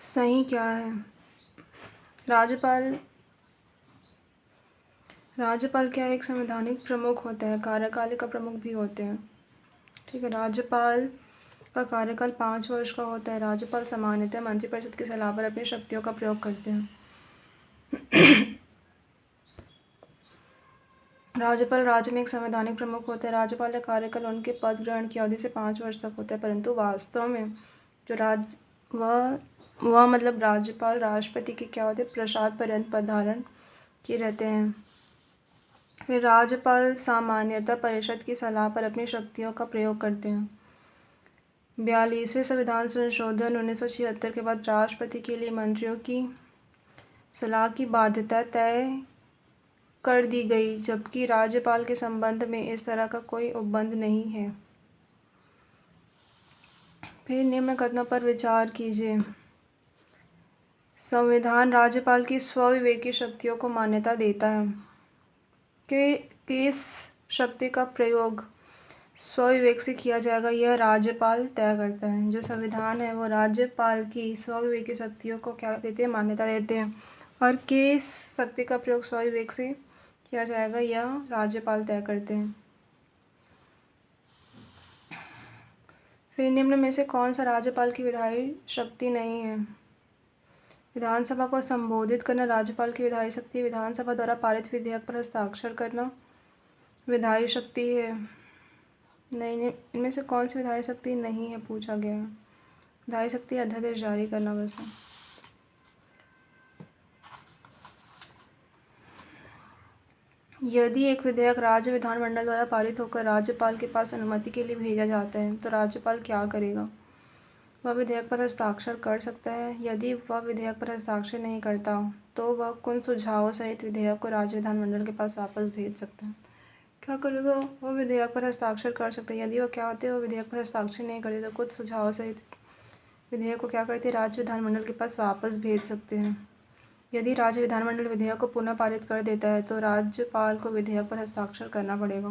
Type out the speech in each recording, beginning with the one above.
सही क्या है? राज्यपाल राज्यपाल क्या एक संवैधानिक प्रमुख होता है, कार्यपालिका प्रमुख भी होते हैं। ठीक है, राज्यपाल का कार्यकाल 5 वर्ष का होता है। राज्यपाल सामान्यतः मंत्रिपरिषद की सलाह पर अपनी शक्तियों का प्रयोग करते हैं। राज्यपाल राज्य में एक संवैधानिक प्रमुख होता है। राज्यपाल का कार्यकाल उनके पद ग्रहण की अवधि से 5 वर्ष तक होता है, परंतु वास्तव में जो वह मतलब राज्यपाल राष्ट्रपति के क्या होते हैं, प्रसाद पर्यंत पद धारण किए रहते हैं। फिर राज्यपाल सामान्यतः परिषद की सलाह पर अपनी शक्तियों का प्रयोग करते हैं। 42वें संविधान संशोधन 1976 के बाद राष्ट्रपति के लिए मंत्रियों की सलाह की बाध्यता तय कर दी गई, जबकि राज्यपाल के संबंध में इस तरह का कोई उपबंध नहीं है। फिर निम्न कथनों पर विचार कीजिए। संविधान राज्यपाल की स्वविवेकी शक्तियों को मान्यता देता है कि किस शक्ति का प्रयोग स्वविवेक से किया जाएगा, यह राज्यपाल तय करता है। जो संविधान है वो राज्यपाल की स्वविवेकी शक्तियों को क्या देते हैं, मान्यता देते हैं, और किस शक्ति का प्रयोग स्वविवेक से किया जाएगा यह राज्यपाल तय करते हैं। फिर निम्न में से कौन सा राज्यपाल की विधायी शक्ति नहीं है? विधानसभा को संबोधित करना राज्यपाल की विधायी शक्ति। विधानसभा द्वारा पारित विधेयक पर हस्ताक्षर करना विधायी शक्ति है। नहीं, इनमें से कौन सी विधायी शक्ति नहीं है पूछा गया है। विधायी शक्ति अध्यादेश जारी करना बस है। यदि एक विधेयक राज्य विधानमंडल द्वारा पारित होकर राज्यपाल के पास अनुमति के लिए भेजा जाता है तो राज्यपाल क्या करेगा? वह विधेयक पर हस्ताक्षर कर सकता है। यदि वह विधेयक पर हस्ताक्षर नहीं करता तो वह कुछ सुझावों सहित विधेयक को राज्य विधानमंडल के पास वापस भेज सकता है। क्या करेगा? वह विधेयक पर हस्ताक्षर कर सकते हैं। यदि वह क्या होते हैं, वह विधेयक पर हस्ताक्षर नहीं करते तो कुछ सुझावों सहित विधेयक को क्या करते हैं, राज्य विधानमंडल के पास वापस भेज सकते हैं। यदि राज्य विधानमंडल विधेयक को पुनः पारित कर देता है तो राज्यपाल को विधेयक पर हस्ताक्षर करना पड़ेगा।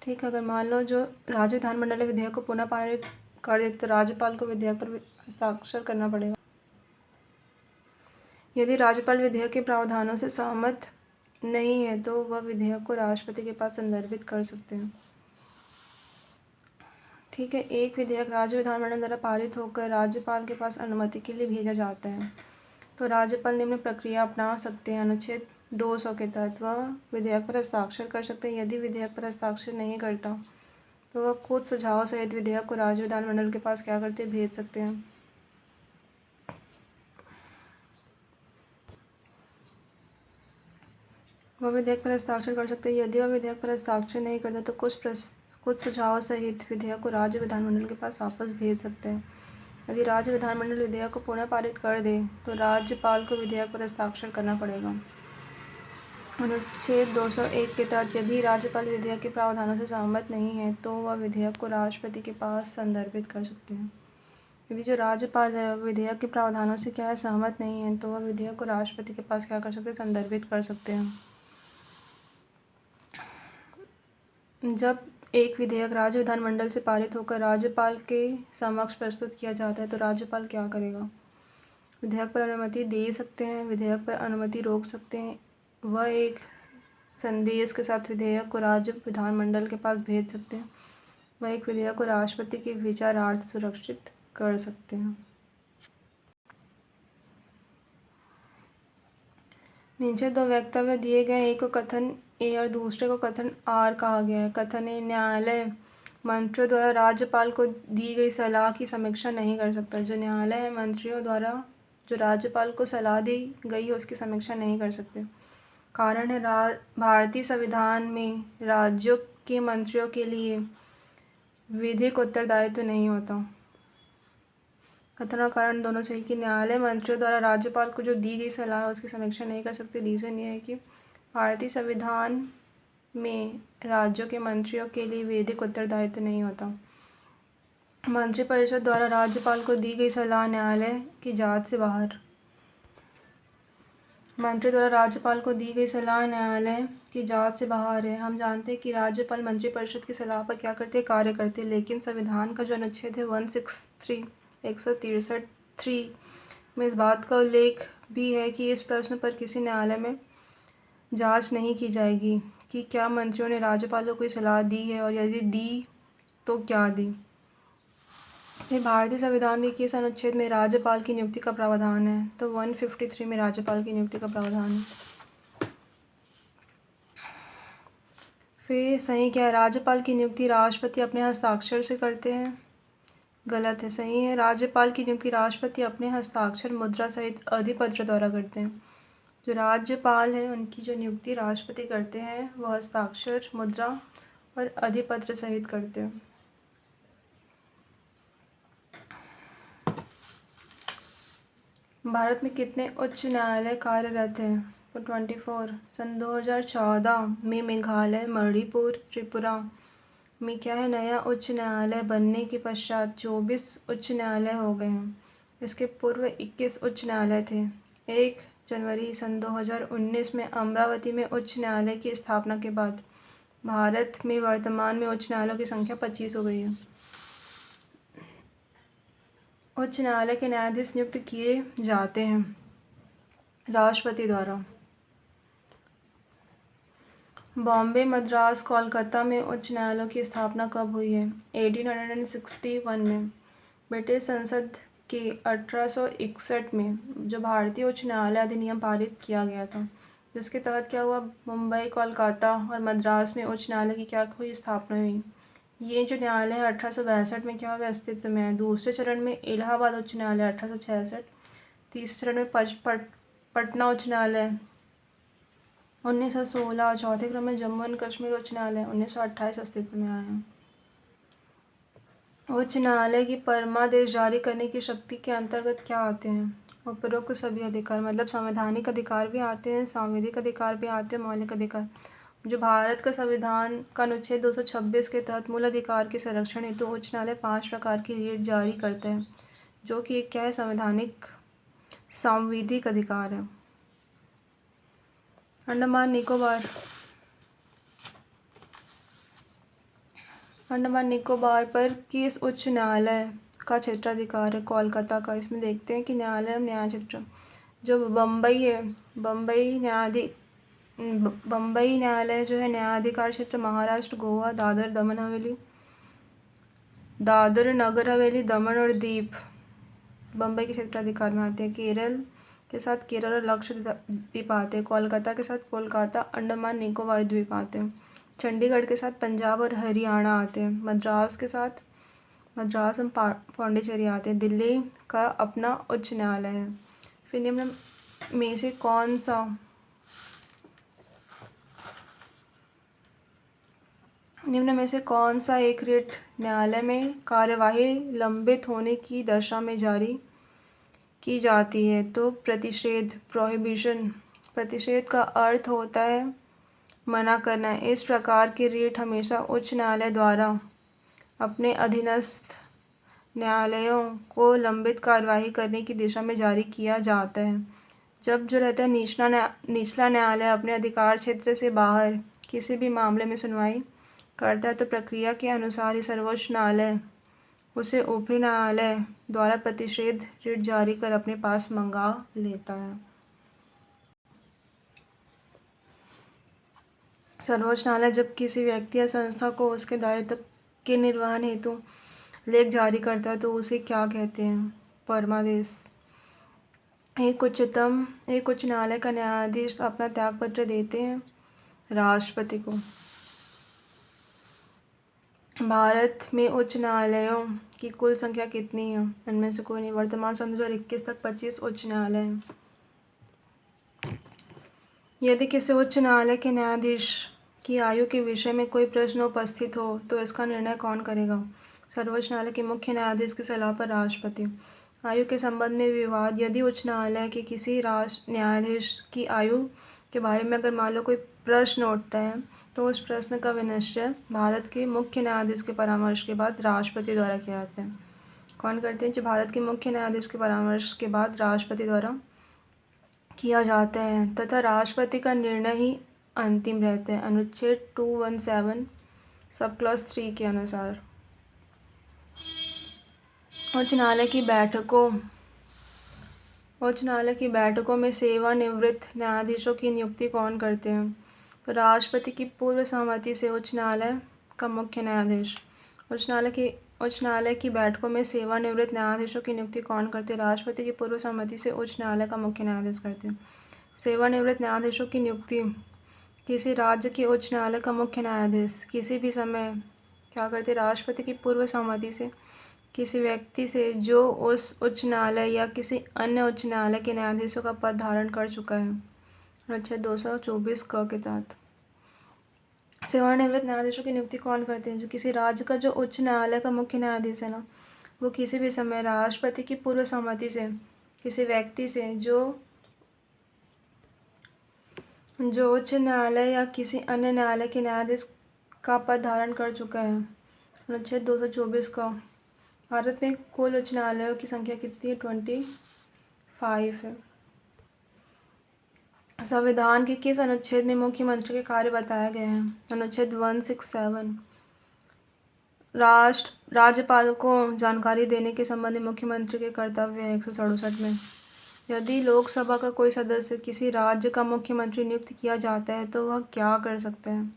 ठीक है, अगर मान लो जो राज्य विधानमंडल विधेयक को पुनः पारित कर दे तो राज्यपाल को विधेयक पर हस्ताक्षर करना पड़ेगा। यदि राज्यपाल विधेयक के प्रावधानों से सहमत नहीं है तो वह विधेयक को राष्ट्रपति के पास संदर्भित कर सकते हैं। ठीक है, एक विधेयक राज्य विधानमंडल द्वारा पारित होकर राज्यपाल के पास अनुमति के लिए भेजा जाता है तो राज्यपाल निम्न प्रक्रिया अपना सकते हैं। अनुच्छेद 200 के तहत वह विधेयक पर हस्ताक्षर कर सकते हैं। यदि विधेयक पर हस्ताक्षर नहीं करता तो वह कुछ सुझावों सहित विधेयक को राज्य विधानमंडल के पास क्या करते हैं, भेज सकते हैं। वह विधेयक पर हस्ताक्षर कर सकते हैं। यदि वह विधेयक पर हस्ताक्षर नहीं करता तो कुछ सुझावों सहित विधेयक को राज्य विधानमंडल के पास वापस भेज सकते हैं। यदि राज्य विधानमंडल विधेयक को पुनः पारित कर दे तो राज्यपाल को विधेयक पर हस्ताक्षर करना पड़ेगा। अनुच्छेद 201 के तहत यदि राज्यपाल विधेयक के प्रावधानों से सहमत नहीं है तो वह विधेयक को राष्ट्रपति के पास संदर्भित कर सकते हैं। यदि जो राज्यपाल है विधेयक के प्रावधानों से क्या है, सहमत नहीं है तो वह विधेयक को राष्ट्रपति के पास क्या कर सकते हैं, संदर्भित कर सकते हैं। जब एक विधेयक राज्य विधानमंडल से पारित होकर राज्यपाल के समक्ष प्रस्तुत किया जाता है तो राज्यपाल क्या करेगा? विधेयक पर अनुमति दे सकते हैं, विधेयक पर अनुमति रोक सकते हैं। वह एक संदेश के साथ विधेयक को राज्य विधानमंडल के पास भेज सकते हैं। वह एक विधेयक को राष्ट्रपति के विचारार्थ सुरक्षित कर सकते हैं। नीचे दो वक्तव्य दिए गए, एक को कथन ए और दूसरे को कथन आर कहा गया है। कथन ए, न्यायालय मंत्रियों द्वारा राज्यपाल को दी गई सलाह की समीक्षा नहीं कर सकता। जो न्यायालय है मंत्रियों द्वारा जो राज्यपाल को सलाह दी गई है उसकी समीक्षा नहीं कर सकते। कारण है भारतीय संविधान में राज्यों के मंत्रियों के लिए विधिक उत्तरदायित्व नहीं होता। कथन और कारण दोनों सही कि न्यायालय मंत्रियों द्वारा राज्यपाल को जो दी गई सलाह है उसकी समीक्षा नहीं कर सकते। रीज़न ये है कि भारतीय संविधान में राज्यों के मंत्रियों के लिए विधिक उत्तरदायित्व नहीं होता। मंत्रिपरिषद द्वारा राज्यपाल को दी गई सलाह न्यायालय की जांच से बाहर। मंत्री द्वारा राज्यपाल को दी गई सलाह न्यायालय की जांच से बाहर है। हम जानते हैं कि राज्यपाल मंत्रिपरिषद की सलाह पर क्या करते हैं, कार्य करते हैं, लेकिन संविधान का जो अनुच्छेद है 163 163 में इस बात का उल्लेख भी है कि इस प्रश्न पर किसी न्यायालय में जांच नहीं की जाएगी कि क्या मंत्रियों ने राज्यपाल को कोई सलाह दी है, और यदि दी तो क्या दी। फिर भारतीय संविधान के किस अनुच्छेद में राज्यपाल की नियुक्ति का प्रावधान है? तो 153 में राज्यपाल की नियुक्ति का प्रावधान है। फिर सही क्या है? राज्यपाल की नियुक्ति राष्ट्रपति अपने हस्ताक्षर से करते हैं। गलत है। सही है, राज्यपाल की नियुक्ति राष्ट्रपति अपने हस्ताक्षर, मुद्रा सहित अधिपत्र द्वारा करते हैं। जो राज्यपाल है उनकी जो नियुक्ति राष्ट्रपति करते हैं वह हस्ताक्षर, मुद्रा और अधिपत्र सहित करते हैं। भारत में कितने उच्च न्यायालय कार्यरत हैं? तो 24। सन 2014 में मेघालय, मणिपुर, त्रिपुरा में क्या है, नया उच्च न्यायालय बनने के पश्चात 24 उच्च न्यायालय हो गए हैं। इसके पूर्व 21 उच्च न्यायालय थे। 1 जनवरी सन 2019 में अमरावती में उच्च न्यायालय की स्थापना के बाद भारत में वर्तमान में उच्च न्यायालयों की संख्या 25 हो गई है। उच्च न्यायालय के न्यायाधीश नियुक्त किए जाते हैं राष्ट्रपति द्वारा। बॉम्बे, मद्रास, कोलकाता में उच्च न्यायालयों की स्थापना कब हुई है? 1861 में। ब्रिटिश संसद के 1861 में जो भारतीय उच्च न्यायालय अधिनियम पारित किया गया था, जिसके तहत क्या हुआ, मुंबई, कोलकाता और मद्रास में उच्च न्यायालय की क्या हुई, स्थापना हुई। ये जो न्यायालय है 1862 में क्या हुआ, अस्तित्व में है। दूसरे चरण में इलाहाबाद उच्च न्यायालय 1866, तीसरे चरण में पटना उच्च न्यायालय 1916, चौथे क्रम में जम्मू एंड कश्मीर उच्च न्यायालय 1928 अस्तित्व में आया है। उच्च न्यायालय की परमादेश जारी करने की शक्ति के अंतर्गत क्या आते हैं? उपरोक्त सभी अधिकार, मतलब संवैधानिक अधिकार भी आते हैं, सांविधिक अधिकार भी आते हैं, मौलिक अधिकार। जो भारत का संविधान का अनुच्छेद 226 के तहत मूल अधिकार के संरक्षण हेतु उच्च न्यायालय 5 प्रकार की रीट जारी करते हैं, जो कि एक क्या है, संवैधानिक सांविधिक अधिकार है। अंडमान निकोबार पर किस उच्च न्यायालय का क्षेत्राधिकार है? कोलकाता का। इसमें देखते हैं कि न्यायालय और न्याय क्षेत्र, जो बम्बई है, बम्बई न्यायालय जो है न्यायाधिकार क्षेत्र महाराष्ट्र, गोवा, दादर नगर हवेली, दमन और दीप बम्बई के क्षेत्राधिकार में आते हैं। केरल के साथ केरल और लक्षद्वीप आते हैं। कोलकाता के साथ कोलकाता, अंडमान निकोबार द्वीप आते हैं। चंडीगढ़ के साथ पंजाब और हरियाणा आते हैं। मद्रास के साथ मद्रास और पौंडीचेरी आते हैं। दिल्ली का अपना उच्च न्यायालय है। फिर निम्न में से कौन सा एक रिट न्यायालय में कार्यवाही लंबित होने की दशा में जारी की जाती है? तो प्रतिषेध, प्रोहिबिशन। प्रतिषेध का अर्थ होता है मना करना। इस प्रकार की रिट हमेशा उच्च न्यायालय द्वारा अपने अधीनस्थ न्यायालयों को लंबित कार्यवाही करने की दिशा में जारी किया जाता है। जब जो रहता है निचला न्यायालय अपने अधिकार क्षेत्र से बाहर किसी भी मामले में सुनवाई करता है, तो प्रक्रिया के अनुसार ही सर्वोच्च न्यायालय उसे ऊपरी न्यायालय द्वारा प्रतिषेध रिट जारी कर अपने पास मंगा लेता है। सर्वोच्च न्यायालय जब किसी व्यक्ति या संस्था को उसके दायित्व के निर्वहन हेतु लेख जारी करता है तो उसे क्या कहते हैं? परमादेश। एक उच्च न्यायालय का न्यायाधीश अपना त्यागपत्र देते हैं राष्ट्रपति को। भारत में उच्च न्यायालयों की कुल संख्या कितनी है? इनमें से कोई नहीं। वर्तमान सन 2021 तक 25 उच्च न्यायालय हैं। यदि किसी उच्च न्यायालय के न्यायाधीश की आयु के विषय में कोई प्रश्न उपस्थित हो तो इसका निर्णय कौन करेगा? सर्वोच्च न्यायालय के मुख्य न्यायाधीश की सलाह पर राष्ट्रपति। आयु के संबंध में विवाद। यदि उच्च न्यायालय के किसी न्यायाधीश की आयु के बारे में अगर मान लो कोई प्रश्न उठता है तो उस प्रश्न का विनिश्चय भारत के मुख्य न्यायाधीश के परामर्श के बाद राष्ट्रपति द्वारा किया जाता है। कौन करते हैं? जो भारत के मुख्य न्यायाधीश के परामर्श के बाद राष्ट्रपति द्वारा किया जाता है तथा राष्ट्रपति का निर्णय ही अंतिम रहता है, अनुच्छेद 217 सब क्लॉज 3 के अनुसार। उच्च न्यायालय की बैठकों में सेवानिवृत्त न्यायाधीशों की नियुक्ति कौन करते हैं? तो राष्ट्रपति की पूर्व सहमति से उच्च न्यायालय का मुख्य न्यायाधीश। उच्च न्यायालय की बैठकों में सेवानिवृत्त न्यायाधीशों की नियुक्ति कौन करते हैं? राष्ट्रपति की पूर्व सहमति से उच्च न्यायालय का मुख्य न्यायाधीश करते हैं। सेवानिवृत्त न्यायाधीशों की नियुक्ति किसी राज्य के उच्च न्यायालय का मुख्य न्यायाधीश किसी भी समय क्या करते? राष्ट्रपति की पूर्व सहमति से किसी व्यक्ति से जो उस उच्च न्यायालय या किसी अन्य उच्च न्यायालय के न्यायाधीशों का पद धारण कर चुका है। अनुच्छेद 224 क के तहत सेवानिवृत्त न्यायाधीशों की नियुक्ति कौन करते हैं? जो किसी राज्य का जो उच्च न्यायालय का मुख्य न्यायाधीश है ना, वो किसी भी समय राष्ट्रपति की पूर्व सहमति से किसी व्यक्ति से जो उच्च न्यायालय या किसी अन्य न्यायालय के न्यायाधीश का पद धारण कर चुका है। अनुच्छेद 224 का भारत में कुल उच्च न्यायालयों की संख्या कितनी है? 25 है। संविधान के किस अनुच्छेद में मुख्यमंत्री के कार्य बताए गए हैं? अनुच्छेद 167। राज्यपाल को जानकारी देने के संबंध में मुख्यमंत्री के कर्तव्य है 167 में। यदि लोकसभा का कोई सदस्य किसी राज्य का मुख्यमंत्री नियुक्त किया जाता है तो वह क्या कर सकता है?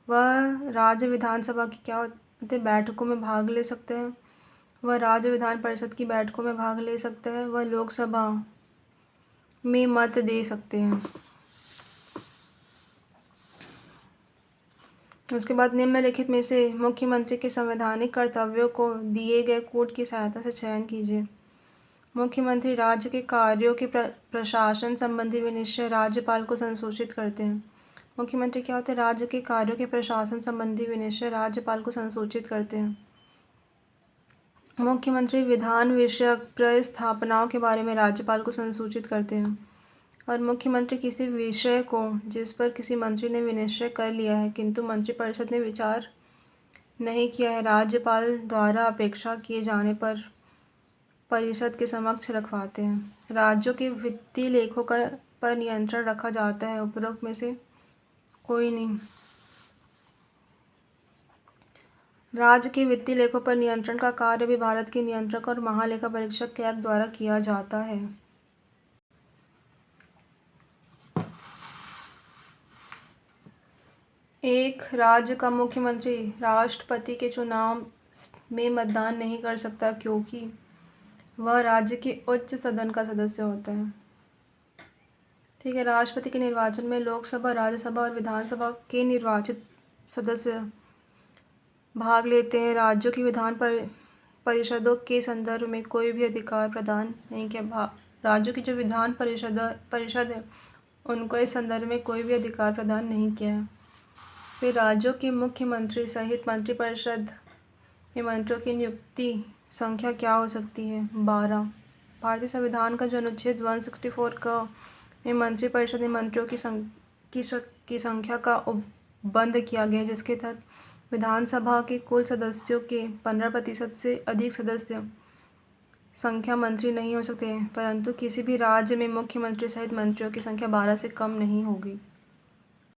वह राज्य विधानसभा की क्या होते बैठकों में भाग ले सकते हैं, वह राज्य विधान परिषद की बैठकों में भाग ले सकते हैं, वह लोकसभा में मत दे सकते हैं। उसके बाद निम्नलिखित में से मुख्यमंत्री के संवैधानिक कर्तव्यों को दिए गए कोड की सहायता से चयन कीजिए। मुख्यमंत्री राज्य के कार्यों के प्रशासन संबंधी विनिश्चय राज्यपाल को संसूचित करते हैं। मुख्यमंत्री क्या होते हैं? राज्य के कार्यों के प्रशासन संबंधी विनिश्चय राज्यपाल को संसूचित करते हैं। मुख्यमंत्री विधान विषयक प्रस्थापनाओं के बारे में राज्यपाल को संसूचित करते हैं। और मुख्यमंत्री किसी विषय को जिस पर किसी मंत्री ने विनिश्चय कर लिया है किंतु मंत्रिपरिषद ने विचार नहीं किया है, राज्यपाल द्वारा अपेक्षा किए जाने पर परिषद के समक्ष रखवाते हैं। राज्यों के वित्तीय लेखों पर नियंत्रण रखा जाता है, उपरोक्त में से कोई नहीं। राज्य के वित्तीय लेखों पर नियंत्रण का कार्य भी भारत के नियंत्रक और महालेखा परीक्षक के एक्ट द्वारा किया जाता है। एक राज्य का मुख्यमंत्री राष्ट्रपति के चुनाव में मतदान नहीं कर सकता क्योंकि वह राज्य के उच्च सदन का सदस्य होता है। ठीक है। राष्ट्रपति के निर्वाचन में लोकसभा, राज्यसभा और विधानसभा के निर्वाचित सदस्य भाग लेते हैं। राज्यों की विधान परिषदों के संदर्भ में कोई भी अधिकार प्रदान नहीं किया। राज्यों की जो विधान परिषद है उनको इस संदर्भ में कोई भी अधिकार प्रदान नहीं किया है। फिर राज्यों के मुख्यमंत्री सहित मंत्रिपरिषद में मंत्रियों की नियुक्ति संख्या क्या हो सकती है? 12। भारतीय संविधान का जो अनुच्छेद 164 का में मंत्रिपरिषद में मंत्रियों की संख्या का उपबंध किया गया, जिसके तहत विधानसभा के कुल सदस्यों के 15% से अधिक सदस्य संख्या मंत्री नहीं हो सकते, परंतु किसी भी राज्य में मुख्यमंत्री सहित मंत्रियों की संख्या 12 से कम नहीं होगी।